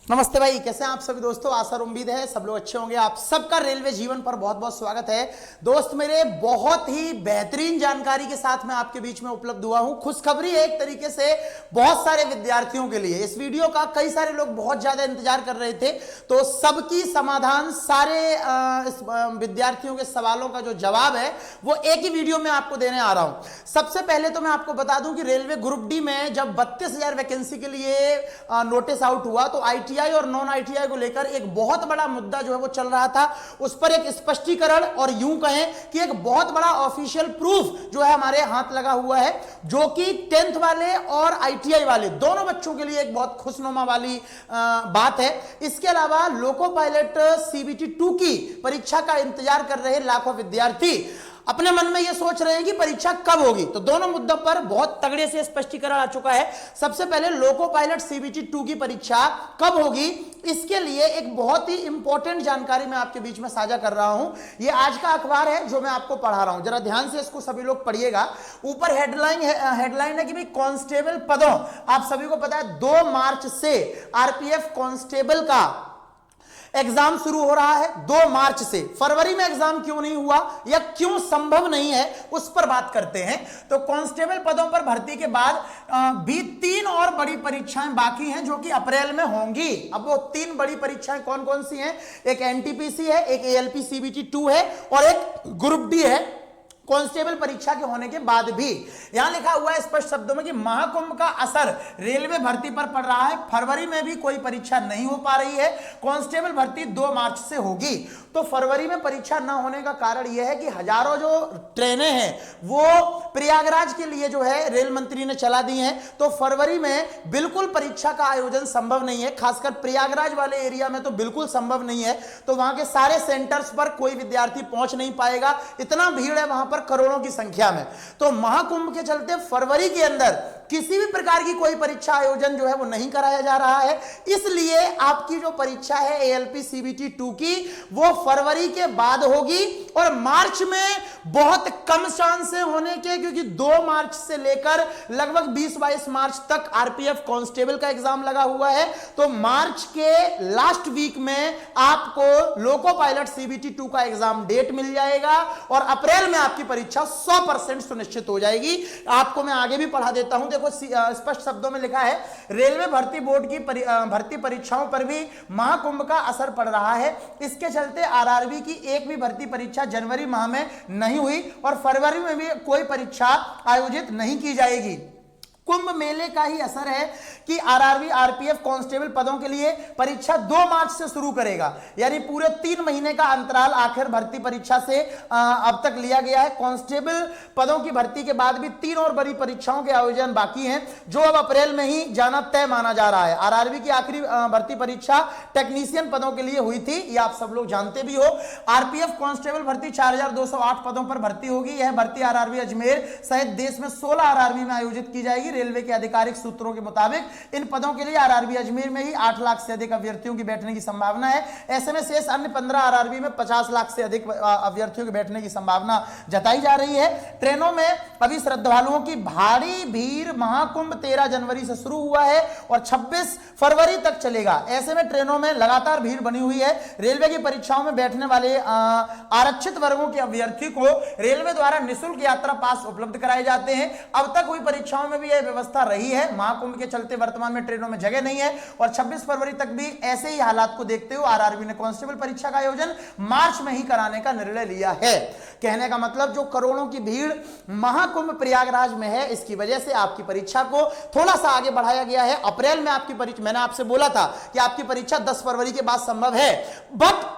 नमस्ते भाई, कैसे हैं आप सभी दोस्तों। आशा और उम्मीद है सब लोग अच्छे होंगे। आप सबका रेलवे जीवन पर बहुत बहुत स्वागत है। दोस्त मेरे, बहुत ही बेहतरीन जानकारी के साथ मैं आपके बीच में उपलब्ध हुआ हूं। खुशखबरी है एक तरीके से बहुत सारे विद्यार्थियों के लिए। इस वीडियो का कई सारे लोग बहुत ज्यादा इंतजार कर रहे थे, तो सबकी समाधान, सारे विद्यार्थियों के सवालों का जो जवाब है वो एक ही वीडियो में आपको देने आ रहा हूं। सबसे पहले तो मैं आपको बता दूं कि रेलवे ग्रुप डी में जब 32,000 वैकेंसी के लिए नोटिस आउट हुआ तो आईटीआई और नॉन आईटीआई को लेकर एक बहुत बड़ा मुद्दा जो है वो चल रहा था। उस पर एक स्पष्टीकरण और यूं कहें कि एक बहुत बड़ा ऑफिशियल प्रूफ जो है हमारे हाथ लगा हुआ है, जो कि 10th वाले और आईटीआई वाले दोनों बच्चों के लिए एक बहुत खुशनुमा वाली बात है। इसके अलावा लोको पायलट सीबीटी 2 की परीक्षा का इंतजार कर रहे लाखों विद्यार्थी अपने मन में यह सोच रहे हैं कि परीक्षा कब होगी। तो दोनों मुद्दों पर बहुत तगड़े से स्पष्टीकरण आ चुका है। सबसे पहले लोको पायलट सीबीटी 2 की परीक्षा कब होगी, इसके लिए एक बहुत ही इंपॉर्टेंट जानकारी मैं आपके बीच में साझा कर रहा हूं। यह आज का अखबार है जो मैं आपको पढ़ा रहा हूं, जरा ध्यान से इसको सभी लोग पढ़िएगा। ऊपर हेडलाइन है कि भाई कांस्टेबल पदों, आप सभी को पता है 2 मार्च से आरपीएफ कांस्टेबल का एग्जाम शुरू हो रहा है। 2 मार्च से। फरवरी में एग्जाम क्यों नहीं हुआ या क्यों संभव नहीं है, उस पर बात करते हैं। तो कांस्टेबल पदों पर भर्ती के बाद भी 3 और बड़ी परीक्षाएं बाकी हैं जो कि अप्रैल में होंगी। अब वो 3 बड़ी परीक्षाएं कौन कौन सी हैं? एक एनटीपीसी है, एक एएलपी सीबीटी 2 है और एक ग्रुप डी है। कांस्टेबल परीक्षा के होने के बाद भी यहां लिखा हुआ है स्पष्ट शब्दों में कि महाकुंभ का असर रेलवे भर्ती पर पड़ रहा है। फरवरी में भी कोई परीक्षा नहीं हो पा रही है। कांस्टेबल भर्ती 2 मार्च से होगी। तो फरवरी में परीक्षा न होने का कारण यह है कि हजारों जो ट्रेनें हैं वो प्रयागराज के लिए जो है रेल मंत्री ने चला दी हैं। तो फरवरी में बिल्कुल परीक्षा का आयोजन संभव नहीं है। खासकर प्रयागराज वाले एरिया में तो बिल्कुल संभव नहीं है। तो वहां के सारे सेंटर्स पर कोई विद्यार्थी पहुंच नहीं पाएगा, इतना भीड़ है वहां पर करोड़ों की संख्या में। तो महाकुंभ के चलते फरवरी के अंदर किसी भी प्रकार की कोई परीक्षा आयोजन जो है वो नहीं कराया जा रहा है। इसलिए आपकी जो परीक्षा है एएलपी सीबीटी 2 की, वो फरवरी के बाद होगी और मार्च में बहुत कम चांस है होने के, क्योंकि 2 मार्च से लेकर लगभग 20-22 मार्च तक आरपीएफ कांस्टेबल का एग्जाम लगा हुआ है। तो मार्च के लास्ट वीक में आपको लोको पायलट सीबीटी 2 का एग्जाम डेट मिल जाएगा और अप्रैल में आपकी परीक्षा 100% सुनिश्चित हो जाएगी। आपको मैं आगे भी पढ़ा देता हूं। देखो स्पष्ट शब्दों में लिखा है, रेलवे भर्ती बोर्ड की भर्ती परीक्षाओं पर भी महाकुंभ का असर पड़ रहा है। इसके चलते आरआरबी की एक भी भर्ती परीक्षा जनवरी माह में नहीं हुई और फरवरी में भी कोई परीक्षा आयोजित नहीं की जाएगी। कुंभ मेले का ही असर है कि आरआरबी आरपीएफ कांस्टेबल पदों के लिए परीक्षा 2 मार्च से शुरू करेगा, यानी पूरे 3 महीने का अंतराल आखिर भर्ती परीक्षा से अब तक लिया गया है। कांस्टेबल पदों की भर्ती के बाद भी 3 और बड़ी परीक्षाओं के आयोजन बाकी हैं, जो अब अप्रैल में ही जाना तय माना जा रहा है। आरआरबी की आखिरी भर्ती परीक्षा टेक्नीशियन पदों के लिए हुई थी, ये आप सब लोग जानते भी हो। आरपीएफ कांस्टेबल भर्ती 4208 पदों पर भर्ती होगी। यह भर्ती आरआरबी अजमेर सहित देश में 16 आरआरबी में आयोजित की जाएगी। रेलवे के आधिकारिक सूत्रों के मुताबिक इन पदों के लिए आरआरबी अजमेर में ही 8 लाख से अधिक अभ्यर्थियों की बैठने की संभावना है। ऐसे में शेष अन्य 15 आरआरबी में 50 लाख से अधिक अभ्यर्थियों के बैठने की संभावना जताई जा रही है। ट्रेनों में अभी श्रद्धालुओं की भारी भीड़, महाकुंभ 13 जनवरी से शुरू हुआ है और 26 फरवरी तक चलेगा। ऐसे में ट्रेनों में लगातार भीड़ बनी हुई है। रेलवे की परीक्षाओं में बैठने वाले आरक्षित वर्गों के अभ्यर्थी को रेलवे द्वारा निःशुल्क यात्रा पास उपलब्ध कराए जाते हैं। अब तक हुई परीक्षाओं में भी यह व्यवस्था रही है। महाकुंभ के चलते वर्तमान में ट्रेनों में जगह नहीं है और 26 फरवरी तक भी ऐसे ही हालात को देखते हुए आरआरबी ने कांस्टेबल परीक्षा का आयोजन मार्च में ही कराने का निर्णय लिया है। कहने का मतलब, जो करोड़ों की भीड़ महाकुंभ प्रयागराज में है, इसकी वजह से आपकी परीक्षा को थोड़ा सा आगे बढ़ाया गया है। अप्रैल में आपकी परीक्षा, मैंने आपसे बोला था कि आपकी परीक्षा 10 फरवरी के बाद संभव है, बट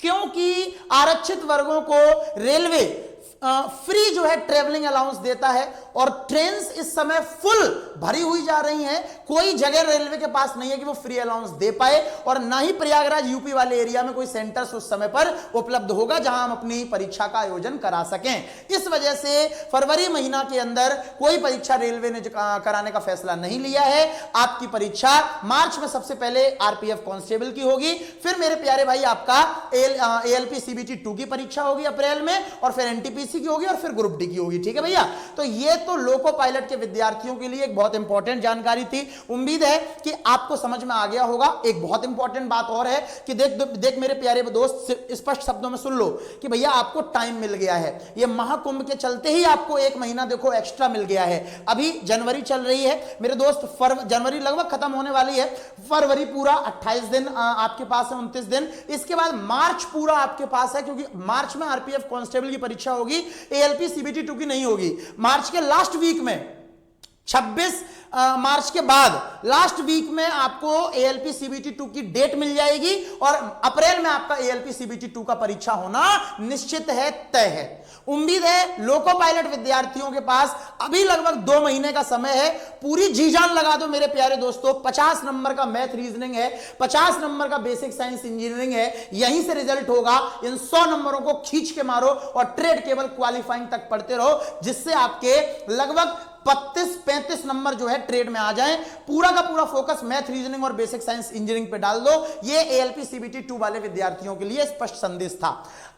क्योंकि आरक्षित वर्गों को रेलवे फ्री जो है ट्रेवलिंग अलाउंस देता है और ट्रेन्स इस समय फुल भरी हुई जा रही हैं, कोई जगह रेलवे के पास नहीं है कि वो फ्री अलाउंस दे पाए और ना ही प्रयागराज यूपी वाले एरिया में कोई सेंटर्स उस समय पर उपलब्ध होगा जहां हम अपनी परीक्षा का आयोजन करा सकें। इस वजह से फरवरी महीना के अंदर कोई परीक्षा रेलवे ने कराने का फैसला नहीं लिया है। आपकी परीक्षा मार्च में सबसे पहले आरपीएफ कांस्टेबल की होगी, फिर मेरे प्यारे भाई आपका एएलपी सीबीटी 2 की परीक्षा होगी अप्रैल में और फिर एनटीपीसी आईपीपीसी की होगी और फिर ग्रुप डी की होगी। ठीक है भैया, तो ये तो लोको पायलट के विद्यार्थियों के लिए एक बहुत इंपॉर्टेंट जानकारी थी। उम्मीद है कि आपको समझ में आ गया होगा। एक बहुत इंपॉर्टेंट बात और है कि देख मेरे प्यारे दोस्त, स्पष्ट शब्दों में सुन लो कि भैया आपको टाइम मिल गया है। ये महाकुंभ के चलते ही आपको एक महीना देखो एक्स्ट्रा मिल गया है। अभी जनवरी चल रही है मेरे दोस्त, जनवरी लगभग खत्म होने वाली है, फरवरी पूरा 28 दिन आपके पास है, 29 दिन। इसके बाद मार्च पूरा आपके पास है, क्योंकि मार्च में आरपीएफ कांस्टेबल की परीक्षा होगी, एएलपी सीबीटी 2 की नहीं होगी। मार्च के लास्ट वीक में 26 मार्च के बाद लास्ट वीक में आपको एएलपी सीबीटी 2 की डेट मिल जाएगी और अप्रैल में आपका एएलपी सीबीटी 2 का परीक्षा होना निश्चित है, तय है। उम्मीद है लोको पायलट विद्यार्थियों के पास अभी लगभग 2 महीने का समय है। पूरी जी जान लगा दो मेरे प्यारे दोस्तों। 50 नंबर का मैथ रीजनिंग है, 50 नंबर का बेसिक साइंस इंजीनियरिंग है, यहीं से रिजल्ट होगा। इन 100 नंबरों को खींच के मारो और ट्रेड केवल क्वालिफाइंग तक पढ़ते रहो, जिससे आपके लगभग 32-35 नंबर जो है ट्रेड में आ जाएं। पूरा का पूरा फोकस मैथ रीजनिंग और बेसिक साइंस इंजीनियरिंग पे डाल दो। ये एएलपी सीबीटी 2 वाले विद्यार्थियों के लिए स्पष्ट संदेश था।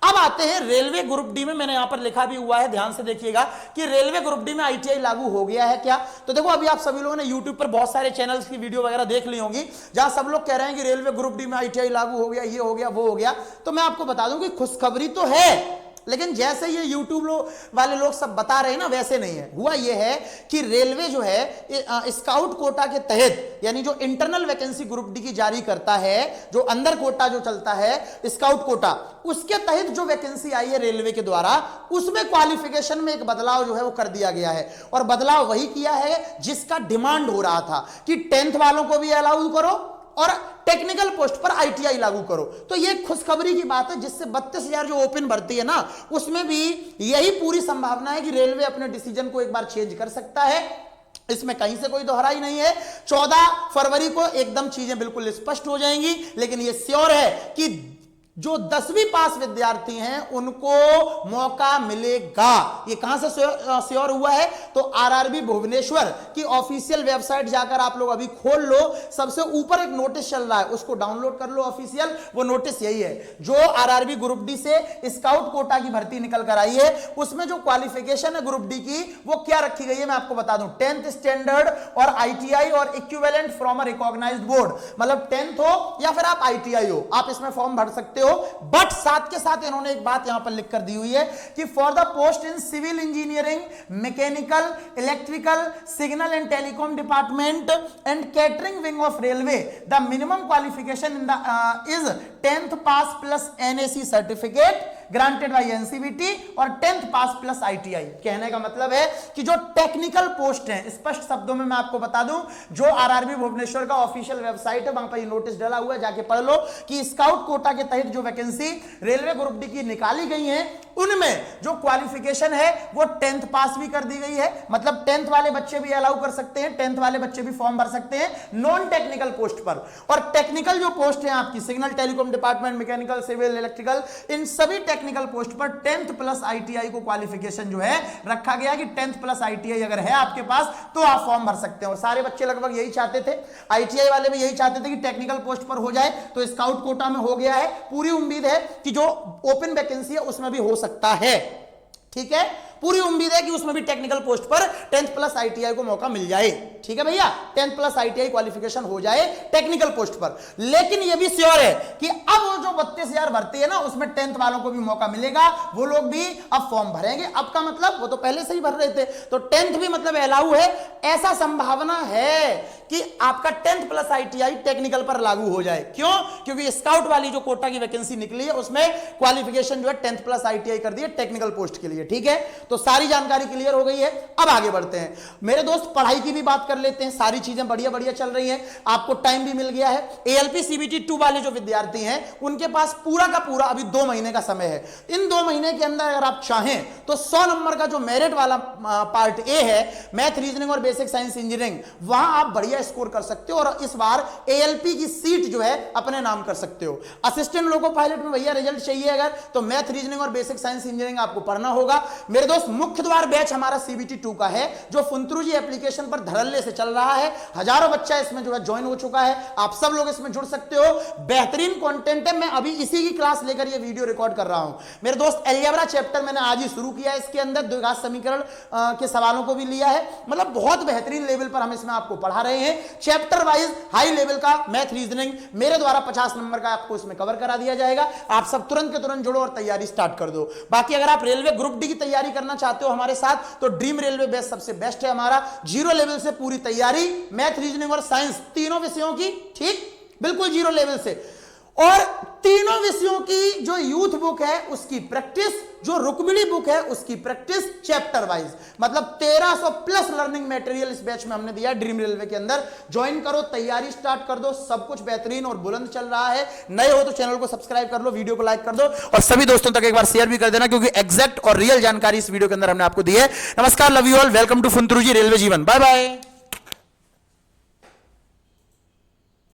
अब आते हैं रेलवे ग्रुप डी में। मैंने यहां पर लिखा भी हुआ है, ध्यान से देखिएगा कि रेलवे ग्रुप डी में आईटीआई लागू हो गया है क्या। तो देखो अभी आप सभी लोगों ने यूट्यूब पर बहुत सारे चैनल्स की वीडियो वगैरह देख ली होंगी, जहां सब लोग कह रहे हैं कि रेलवे ग्रुप डी में आईटीआई लागू हो गया, ये हो गया, वो हो गया। तो मैं आपको बता दूं कि खुशखबरी तो है, लेकिन जैसे ये यूट्यूब वाले लोग सब बता रहे हैं ना, वैसे नहीं है। हुआ ये है कि रेलवे जो है स्काउट कोटा के तहत, यानी जो इंटरनल वैकेंसी ग्रुप डी की जारी करता है, जो अंदर कोटा जो चलता है स्काउट कोटा, उसके तहत जो वैकेंसी आई है रेलवे के द्वारा, उसमें क्वालिफिकेशन में एक बदलाव जो है वो कर दिया गया है। और बदलाव वही किया है जिसका डिमांड हो रहा था कि 10th वालों को भी अलाउ करो और टेक्निकल पोस्ट पर आईटीआई लागू करो। तो ये खुशखबरी की बात है, जिससे 32,000 जो ओपन भर्ती है ना, उसमें भी यही पूरी संभावना है कि रेलवे अपने डिसीजन को एक बार चेंज कर सकता है। इसमें कहीं से कोई दोहराई नहीं है। 14 फरवरी को एकदम चीजें बिल्कुल स्पष्ट हो जाएंगी। लेकिन यह श्योर है कि जो 10वीं पास विद्यार्थी हैं उनको मौका मिलेगा। ये कहां से श्योर हुआ है, तो आरआरबी भुवनेश्वर की ऑफिशियल वेबसाइट जाकर आप लोग अभी खोल लो। सबसे ऊपर एक नोटिस चल रहा है, उसको डाउनलोड कर लो ऑफिशियल। वो नोटिस यही है, जो आरआरबी ग्रुप डी से स्काउट कोटा की भर्ती निकल कर आई है, उसमें जो क्वालिफिकेशन है ग्रुप डी की, वो क्या रखी गई है मैं आपको बता दूं। 10th स्टैंडर्ड और आईटीआई और equivalent from a recognised board, मतलब 10th हो या फिर आप आईटीआई हो, आप इसमें फॉर्म भर सकते हो। बट साथ के साथ इन्होंने एक बात यहां पर लिख कर दी हुई है कि for the post in civil engineering, mechanical, electrical, signal and telecom department and catering wing of railway, the minimum qualification in the is 10th pass plus NAC certificate granted by NCBT और 10th pass plus ITI. कहने का मतलब है कि जो technical post है, स्पष्ट शब्दों में मैं आपको बता दूं, जो आरआरबी भुवनेश्वर का ऑफिशियल वेबसाइट है, वहां पर नोटिस डाला हुआ है, जाके पढ़ लो कि स्काउट कोटा के तहत जो वैकेंसी रेलवे ग्रुप डी की निकाली गई है, उनमें जो क्वालिफिकेशन है वो 10th पास भी कर दी गई है। मतलब 10th वाले बच्चे भी अलाउ कर सकते हैं, 10th वाले बच्चे भी फॉर्म भर सकते हैं नॉन टेक्निकल पोस्ट पर। और टेक्निकल जो पोस्ट है आपकी, signal telecom department, mechanical, civil, electrical, इन सभी टेक्निकल पोस्ट पर 10th प्लस आईटीआई को क्वालिफिकेशन जो है रखा गया कि 10th प्लस आईटीआई अगर है आपके पास तो आप फॉर्म भर सकते हो। सारे बच्चे लगभग यही चाहते थे, आईटीआई वाले भी यही चाहते थे कि टेक्निकल पोस्ट पर हो जाए, तो स्काउट कोटा में हो गया है। पूरी उम्मीद है कि जो ओपन वैकेंसी है उसमें भी हो सकता है। ठीक है, पूरी उम्मीद है कि उसमें भी टेक्निकल पोस्ट पर 10th प्लस आईटीआई को मौका मिल जाए। ठीक है भैया, 10th प्लस आईटीआई क्वालिफिकेशन हो जाए टेक्निकल पोस्ट पर। लेकिन यह भी श्योर है कि अब वो जो 32,000 भर्ती है ना, उसमें 10th वालों को भी मौका मिलेगा, वो लोग भी अब फॉर्म भरेंगे। अब का मतलब, वो तो पहले से ही भर रहे थे, तो 10th भी मतलब अलाउ है। ऐसा संभावना है कि आपका 10th प्लस आईटीआई टेक्निकल पर लागू हो जाए। क्यों? क्योंकि स्काउट वाली जो कोटा की वैकेंसी निकली है उसमें क्वालिफिकेशन जो है 10th प्लस आईटीआई कर दी है टेक्निकल पोस्ट के लिए। ठीक है, तो सारी जानकारी क्लियर हो गई है। अब आगे बढ़ते हैं मेरे दोस्त, पढ़ाई की भी बात कर लेते हैं। सारी चीजें बढ़िया बढ़िया चल रही हैं, आपको टाइम भी मिल गया है। एएलपी सीबीटी 2 वाले जो विद्यार्थी हैं उनके पास पूरा का पूरा अभी 2 महीने का समय है। इन 2 महीने के अंदर अगर आप चाहें तो 100 नंबर का जो मेरिट वाला पार्ट ए है, मैथ रीजनिंग और बेसिक साइंस इंजीनियरिंग, वहां आप बढ़िया स्कोर कर सकते हो और इस बार एएलपी की सीट जो है अपने नाम कर सकते हो। असिस्टेंट लोको पायलट में भैया रिजल्ट चाहिए अगर, तो मैथ रीजनिंग और बेसिक साइंस इंजीनियरिंग आपको पढ़ना होगा। मेरे दोस्त दोस्त मुख्य द्वार बैच हमारा CBT 2 का है, जो फुंतरू जी एप्लीकेशन पर धड़ल्ले से चल रहा है। हजारों बच्चा इसमें जो है ज्वाइन हो चुका है, आप सब लोग इसमें जुड़ सकते हो। बेहतरीन कंटेंट है, मैं अभी इसी की क्लास लेकर ये वीडियो रिकॉर्ड कर रहा हूं। मेरे दोस्त अलजेब्रा चैप्टर मैंने आज ही शुरू किया है, इसके अंदर द्विघात समीकरण के सवालों को भी लिया है। मतलब बहुत बेहतरीन लेवल पर हम इसमें आपको पढ़ा रहे हैं। चैप्टर वाइज हाई लेवल का मैथ रीजनिंग मेरे द्वारा 50 नंबर का आपको इसमें कवर करा दिया जाएगा। आप सब तुरंत के तुरंत जुड़ो और तैयारी स्टार्ट कर दो। बाकी अगर आप रेलवे ग्रुप डी की तैयारी करना चाहते हो हमारे साथ, तो ड्रीम रेलवे बेस्ट सबसे बेस्ट है हमारा। 0 लेवल से पूरी तैयारी, मैथ रीजनिंग और साइंस तीनों विषयों की, ठीक बिल्कुल 0 लेवल से। और तीनों विषयों की जो यूथ बुक है उसकी प्रैक्टिस, जो रुक्मिणी बुक है उसकी प्रैक्टिस चैप्टर वाइज। मतलब 1300 प्लस लर्निंग मटेरियल इस बैच में हमने दिया ड्रीम रेलवे के अंदर। ज्वाइन करो, तैयारी स्टार्ट कर दो, सब कुछ बेहतरीन और बुलंद चल रहा है। नए हो तो चैनल को सब्सक्राइब कर लो, वीडियो को लाइक कर दो और सभी दोस्तों तक एक बार शेयर भी कर देना, क्योंकि एग्जैक्ट और रियल जानकारी इस वीडियो के अंदर हमने आपको दी है। नमस्कार, love you all, welcome to फुंतरू जी रेलवे जीवन, बाय बाय।